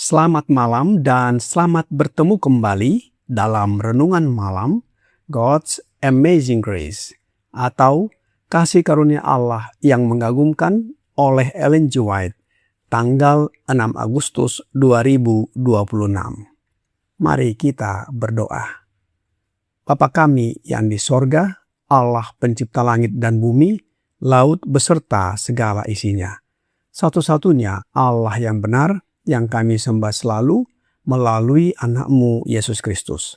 Selamat malam dan selamat bertemu kembali dalam Renungan Malam God's Amazing Grace atau Kasih Karunia Allah yang mengagumkan oleh Ellen G. White tanggal 6 Agustus 2026. Mari kita berdoa. Bapa kami yang di sorga, Allah pencipta langit dan bumi, laut beserta segala isinya. Satu-satunya Allah yang benar, yang kami sembah selalu melalui anak-Mu Yesus Kristus.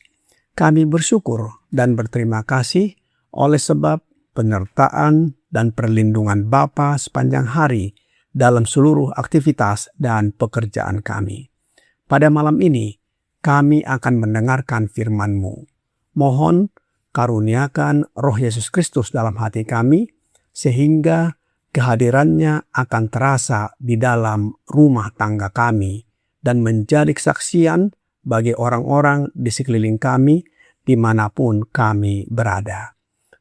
Kami bersyukur dan berterima kasih oleh sebab penyertaan dan perlindungan Bapa sepanjang hari dalam seluruh aktivitas dan pekerjaan kami. Pada malam ini, kami akan mendengarkan firman-Mu. Mohon karuniakan Roh Yesus Kristus dalam hati kami, sehingga kehadirannya akan terasa di dalam rumah tangga kami dan menjadi kesaksian bagi orang-orang di sekeliling kami dimanapun kami berada.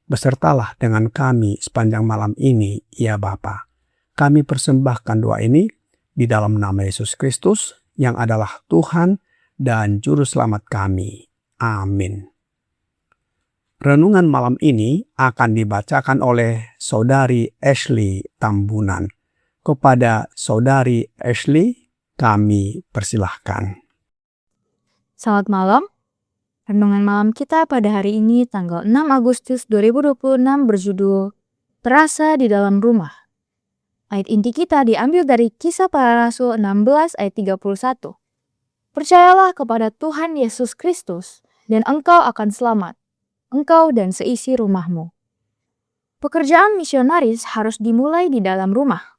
Besertalah dengan kami sepanjang malam ini, ya Bapa. Kami persembahkan doa ini di dalam nama Yesus Kristus yang adalah Tuhan dan Juru Selamat kami. Amin. Renungan malam ini akan dibacakan oleh Saudari Ashley Tambunan. Kepada Saudari Ashley, kami persilahkan. Selamat malam. Renungan malam kita pada hari ini tanggal 6 Agustus 2026 berjudul Terasa di dalam Rumah. Ayat inti kita diambil dari Kisah Para Rasul 16 ayat 31. Percayalah kepada Tuhan Yesus Kristus dan engkau akan selamat, engkau dan seisi rumahmu. Pekerjaan misionaris harus dimulai di dalam rumah.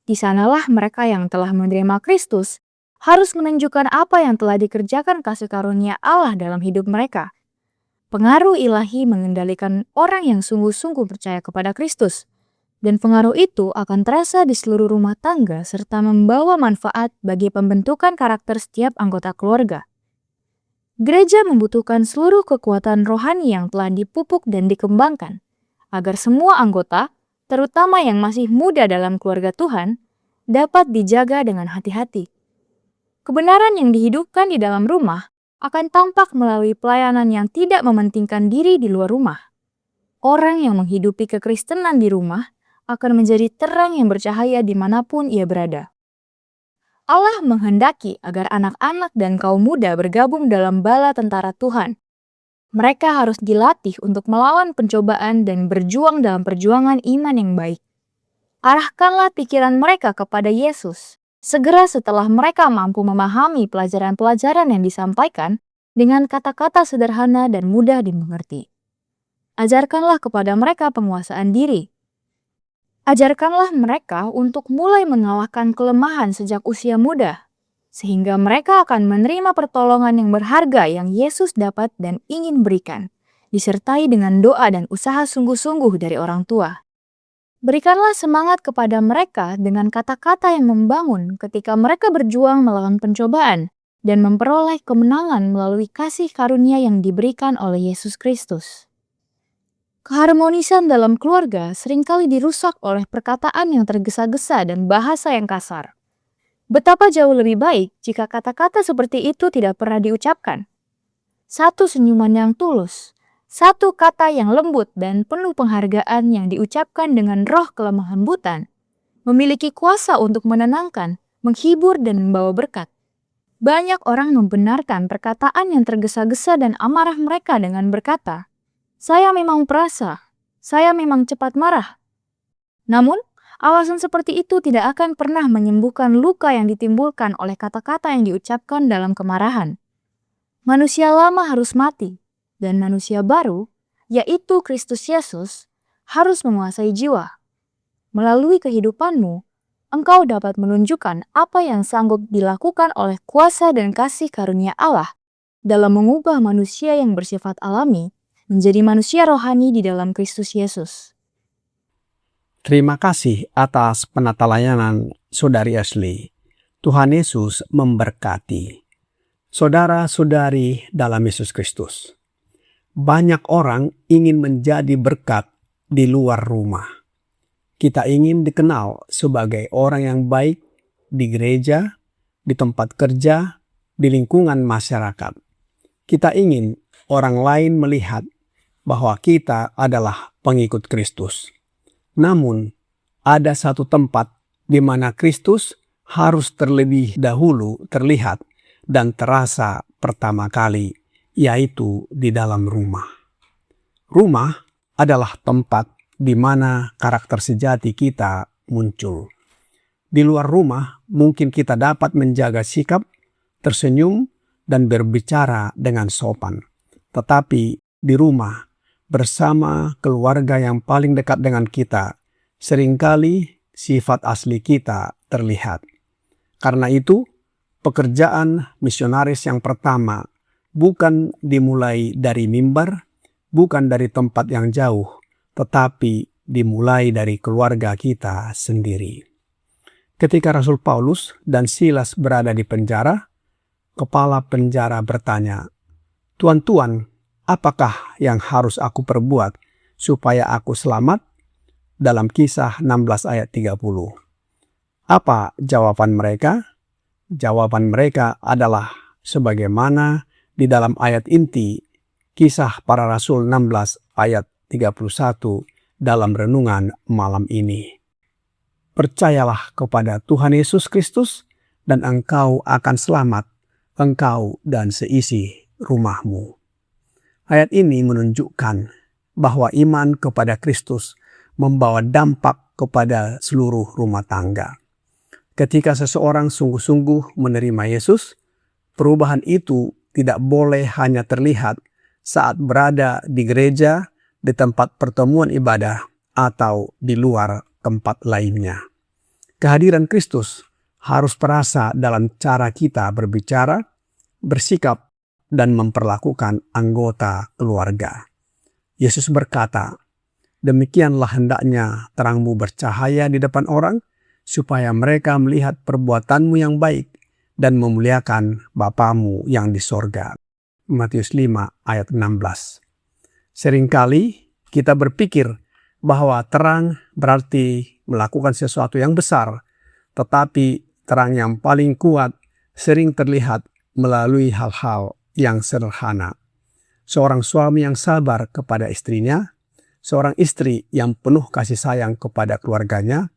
Di sanalah mereka yang telah menerima Kristus harus menunjukkan apa yang telah dikerjakan kasih karunia Allah dalam hidup mereka. Pengaruh ilahi mengendalikan orang yang sungguh-sungguh percaya kepada Kristus, dan pengaruh itu akan terasa di seluruh rumah tangga serta membawa manfaat bagi pembentukan karakter setiap anggota keluarga. Gereja membutuhkan seluruh kekuatan rohani yang telah dipupuk dan dikembangkan, agar semua anggota, terutama yang masih muda dalam keluarga Tuhan, dapat dijaga dengan hati-hati. Kebenaran yang dihidupkan di dalam rumah akan tampak melalui pelayanan yang tidak mementingkan diri di luar rumah. Orang yang menghidupi kekristenan di rumah akan menjadi terang yang bercahaya dimanapun ia berada. Allah menghendaki agar anak-anak dan kaum muda bergabung dalam bala tentara Tuhan. Mereka harus dilatih untuk melawan pencobaan dan berjuang dalam perjuangan iman yang baik. Arahkanlah pikiran mereka kepada Yesus, segera setelah mereka mampu memahami pelajaran-pelajaran yang disampaikan dengan kata-kata sederhana dan mudah dimengerti. Ajarkanlah kepada mereka penguasaan diri. Ajarkanlah mereka untuk mulai mengalahkan kelemahan sejak usia muda, sehingga mereka akan menerima pertolongan yang berharga yang Yesus dapat dan ingin berikan, disertai dengan doa dan usaha sungguh-sungguh dari orang tua. Berikanlah semangat kepada mereka dengan kata-kata yang membangun ketika mereka berjuang melawan pencobaan dan memperoleh kemenangan melalui kasih karunia yang diberikan oleh Yesus Kristus. Keharmonisan dalam keluarga seringkali dirusak oleh perkataan yang tergesa-gesa dan bahasa yang kasar. Betapa jauh lebih baik jika kata-kata seperti itu tidak pernah diucapkan. Satu senyuman yang tulus, satu kata yang lembut dan penuh penghargaan yang diucapkan dengan roh kelemah lembutan, memiliki kuasa untuk menenangkan, menghibur dan membawa berkat. Banyak orang membenarkan perkataan yang tergesa-gesa dan amarah mereka dengan berkata, "Saya memang perasa, saya memang cepat marah." Namun, alasan seperti itu tidak akan pernah menyembuhkan luka yang ditimbulkan oleh kata-kata yang diucapkan dalam kemarahan. Manusia lama harus mati, dan manusia baru, yaitu Kristus Yesus, harus menguasai jiwa. Melalui kehidupanmu, engkau dapat menunjukkan apa yang sanggup dilakukan oleh kuasa dan kasih karunia Allah dalam mengubah manusia yang bersifat alami menjadi manusia rohani di dalam Kristus Yesus. Terima kasih atas penata layanan Saudari Ashley. Tuhan Yesus memberkati. Saudara-saudari dalam Yesus Kristus, banyak orang ingin menjadi berkat di luar rumah. Kita ingin dikenal sebagai orang yang baik di gereja, di tempat kerja, di lingkungan masyarakat. Kita ingin orang lain melihat bahwa kita adalah pengikut Kristus. Namun, ada satu tempat di mana Kristus harus terlebih dahulu terlihat dan terasa pertama kali, yaitu di dalam rumah. Rumah adalah tempat di mana karakter sejati kita muncul. Di luar rumah, mungkin kita dapat menjaga sikap, tersenyum, dan berbicara dengan sopan. Tetapi di rumah, bersama keluarga yang paling dekat dengan kita, seringkali sifat asli kita terlihat. Karena itu, pekerjaan misionaris yang pertama bukan dimulai dari mimbar, bukan dari tempat yang jauh, tetapi dimulai dari keluarga kita sendiri. Ketika Rasul Paulus dan Silas berada di penjara, kepala penjara bertanya, "Tuan-tuan, apakah yang harus aku perbuat supaya aku selamat?" Dalam Kisah 16 ayat 30. Apa jawaban mereka? Jawaban mereka adalah sebagaimana di dalam ayat inti Kisah Para Rasul 16 ayat 31 dalam renungan malam ini. Percayalah kepada Tuhan Yesus Kristus dan engkau akan selamat, engkau dan seisi rumahmu. Ayat ini menunjukkan bahwa iman kepada Kristus membawa dampak kepada seluruh rumah tangga. Ketika seseorang sungguh-sungguh menerima Yesus, perubahan itu tidak boleh hanya terlihat saat berada di gereja, di tempat pertemuan ibadah, atau di luar tempat lainnya. Kehadiran Kristus harus terasa dalam cara kita berbicara, bersikap, dan memperlakukan anggota keluarga. Yesus berkata, "Demikianlah hendaknya terangmu bercahaya di depan orang, supaya mereka melihat perbuatanmu yang baik dan memuliakan Bapamu yang di sorga." Matius 5 ayat 16. Seringkali kita berpikir bahwa terang berarti melakukan sesuatu yang besar, tetapi terang yang paling kuat sering terlihat melalui hal-hal yang sederhana. Seorang suami yang sabar kepada istrinya, seorang istri yang penuh kasih sayang kepada keluarganya,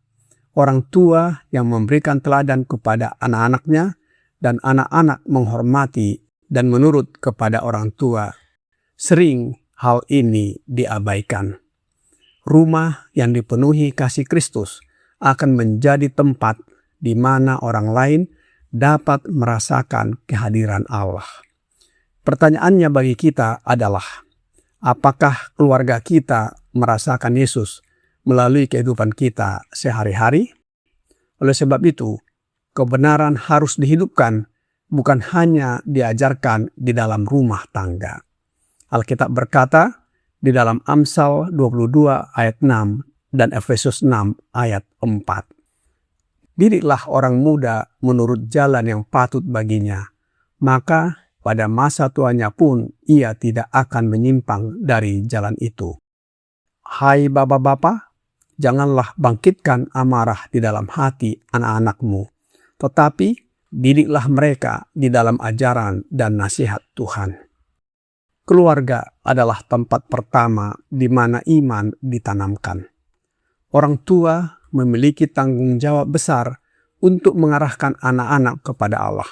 orang tua yang memberikan teladan kepada anak-anaknya, dan anak-anak menghormati dan menurut kepada orang tua. Sering hal ini diabaikan. Rumah yang dipenuhi kasih Kristus akan menjadi tempat di mana orang lain dapat merasakan kehadiran Allah. Pertanyaannya bagi kita adalah, apakah keluarga kita merasakan Yesus melalui kehidupan kita sehari-hari? Oleh sebab itu, kebenaran harus dihidupkan, bukan hanya diajarkan di dalam rumah tangga. Alkitab berkata di dalam Amsal 22 ayat 6 dan Efesus 6 ayat 4. "Didiklah orang muda menurut jalan yang patut baginya, maka pada masa tuanya pun ia tidak akan menyimpang dari jalan itu." Hai bapak-bapak, janganlah bangkitkan amarah di dalam hati anak-anakmu, tetapi didiklah mereka di dalam ajaran dan nasihat Tuhan. Keluarga adalah tempat pertama di mana iman ditanamkan. Orang tua memiliki tanggung jawab besar untuk mengarahkan anak-anak kepada Allah.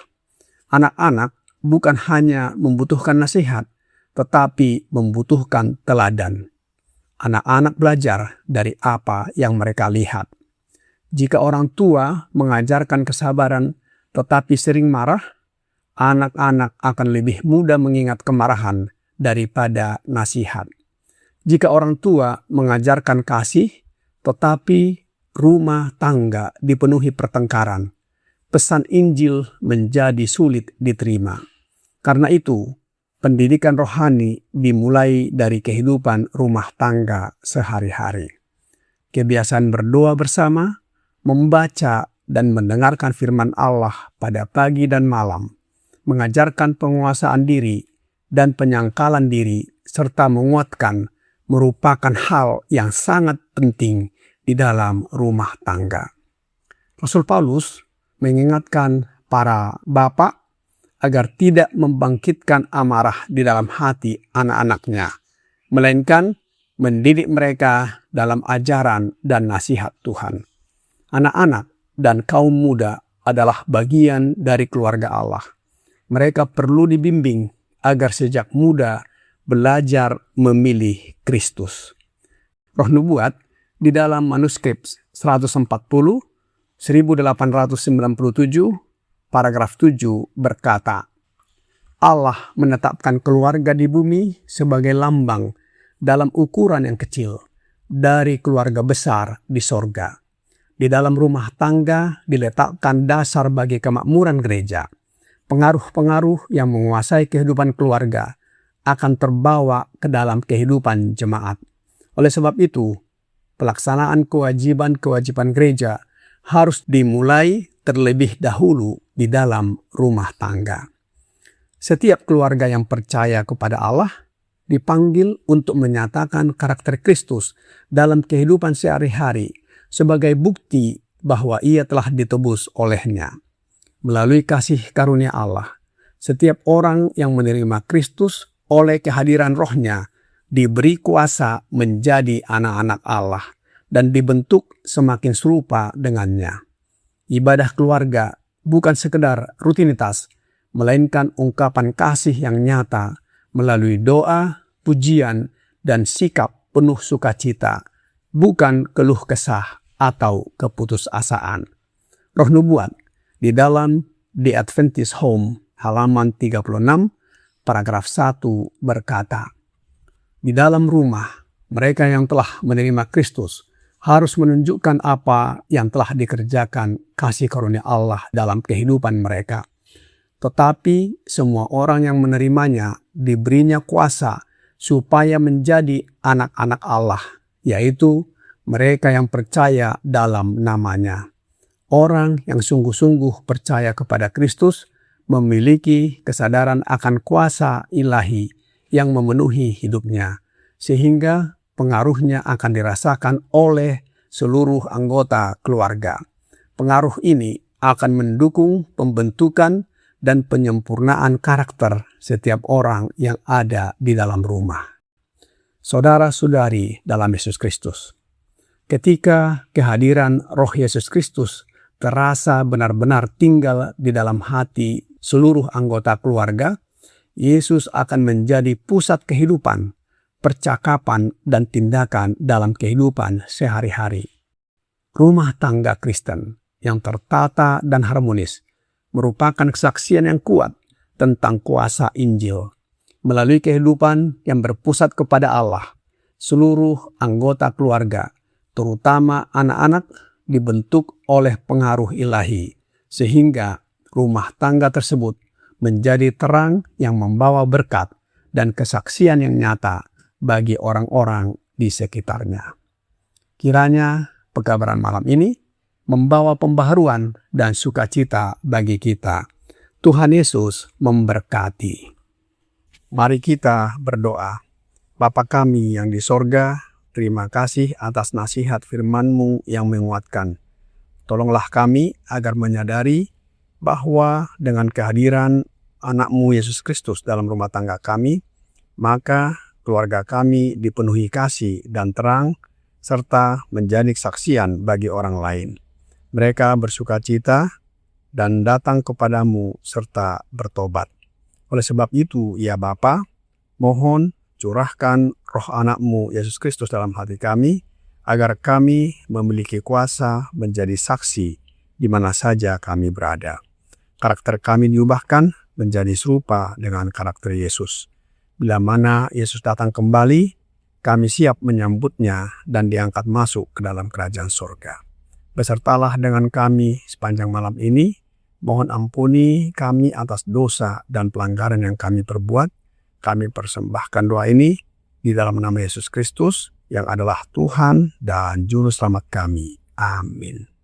Anak-anak bukan hanya membutuhkan nasihat, tetapi membutuhkan teladan. Anak-anak belajar dari apa yang mereka lihat. Jika orang tua mengajarkan kesabaran tetapi sering marah, anak-anak akan lebih mudah mengingat kemarahan daripada nasihat. Jika orang tua mengajarkan kasih tetapi rumah tangga dipenuhi pertengkaran, pesan Injil menjadi sulit diterima. Karena itu, pendidikan rohani dimulai dari kehidupan rumah tangga sehari-hari. Kebiasaan berdoa bersama, membaca dan mendengarkan firman Allah pada pagi dan malam, mengajarkan penguasaan diri dan penyangkalan diri, serta menguatkan merupakan hal yang sangat penting di dalam rumah tangga. Rasul Paulus mengingatkan para bapak agar tidak membangkitkan amarah di dalam hati anak-anaknya, melainkan mendidik mereka dalam ajaran dan nasihat Tuhan. Anak-anak dan kaum muda adalah bagian dari keluarga Allah. Mereka perlu dibimbing agar sejak muda belajar memilih Kristus. Roh Nubuat di dalam manuskrip 140, 1897, paragraf 7 berkata, Allah menetapkan keluarga di bumi sebagai lambang dalam ukuran yang kecil dari keluarga besar di sorga. Di dalam rumah tangga diletakkan dasar bagi kemakmuran gereja. Pengaruh-pengaruh yang menguasai kehidupan keluarga akan terbawa ke dalam kehidupan jemaat. Oleh sebab itu, pelaksanaan kewajiban-kewajiban gereja harus dimulai terlebih dahulu di dalam rumah tangga. Setiap keluarga yang percaya kepada Allah dipanggil untuk menyatakan karakter Kristus dalam kehidupan sehari-hari sebagai bukti bahwa ia telah ditebus olehnya. Melalui kasih karunia Allah, setiap orang yang menerima Kristus oleh kehadiran Roh-Nya diberi kuasa menjadi anak-anak Allah dan dibentuk semakin serupa dengannya. Ibadah keluarga bukan sekedar rutinitas, melainkan ungkapan kasih yang nyata melalui doa, pujian, dan sikap penuh sukacita, bukan keluh kesah atau keputusasaan. Roh Nubuat di dalam The Adventist Home halaman 36, paragraf 1 berkata, di dalam rumah, mereka yang telah menerima Kristus harus menunjukkan apa yang telah dikerjakan kasih karunia Allah dalam kehidupan mereka. Tetapi semua orang yang menerimanya diberinya kuasa supaya menjadi anak-anak Allah, yaitu mereka yang percaya dalam namanya. Orang yang sungguh-sungguh percaya kepada Kristus memiliki kesadaran akan kuasa ilahi yang memenuhi hidupnya, sehingga pengaruhnya akan dirasakan oleh seluruh anggota keluarga. Pengaruh ini akan mendukung pembentukan dan penyempurnaan karakter setiap orang yang ada di dalam rumah. Saudara-saudari dalam Yesus Kristus, ketika kehadiran Roh Yesus Kristus terasa benar-benar tinggal di dalam hati seluruh anggota keluarga, Yesus akan menjadi pusat kehidupan, percakapan, dan tindakan dalam kehidupan sehari-hari. Rumah tangga Kristen yang tertata dan harmonis merupakan kesaksian yang kuat tentang kuasa Injil. Melalui kehidupan yang berpusat kepada Allah, seluruh anggota keluarga, terutama anak-anak, dibentuk oleh pengaruh ilahi, sehingga rumah tangga tersebut menjadi terang yang membawa berkat dan kesaksian yang nyata bagi orang-orang di sekitarnya. Kiranya pekabaran malam ini membawa pembaharuan dan sukacita bagi kita. Tuhan Yesus memberkati. Mari kita berdoa. Bapa kami yang di sorga, terima kasih atas nasihat firman-Mu yang menguatkan. Tolonglah kami agar menyadari bahwa dengan kehadiran anak-Mu Yesus Kristus dalam rumah tangga kami, maka keluarga kami dipenuhi kasih dan terang, serta menjadi kesaksian bagi orang lain. Mereka bersukacita dan datang kepadamu serta bertobat. Oleh sebab itu, ya Bapa, mohon curahkan roh anak-Mu Yesus Kristus dalam hati kami, agar kami memiliki kuasa menjadi saksi di mana saja kami berada. Karakter kami diubahkan menjadi serupa dengan karakter Yesus. Bila mana Yesus datang kembali, kami siap menyambutnya dan diangkat masuk ke dalam kerajaan surga. Besertalah dengan kami sepanjang malam ini. Mohon ampuni kami atas dosa dan pelanggaran yang kami perbuat, Kami persembahkan doa ini di dalam nama Yesus Kristus yang adalah Tuhan dan Juru Selamat kami. Amin.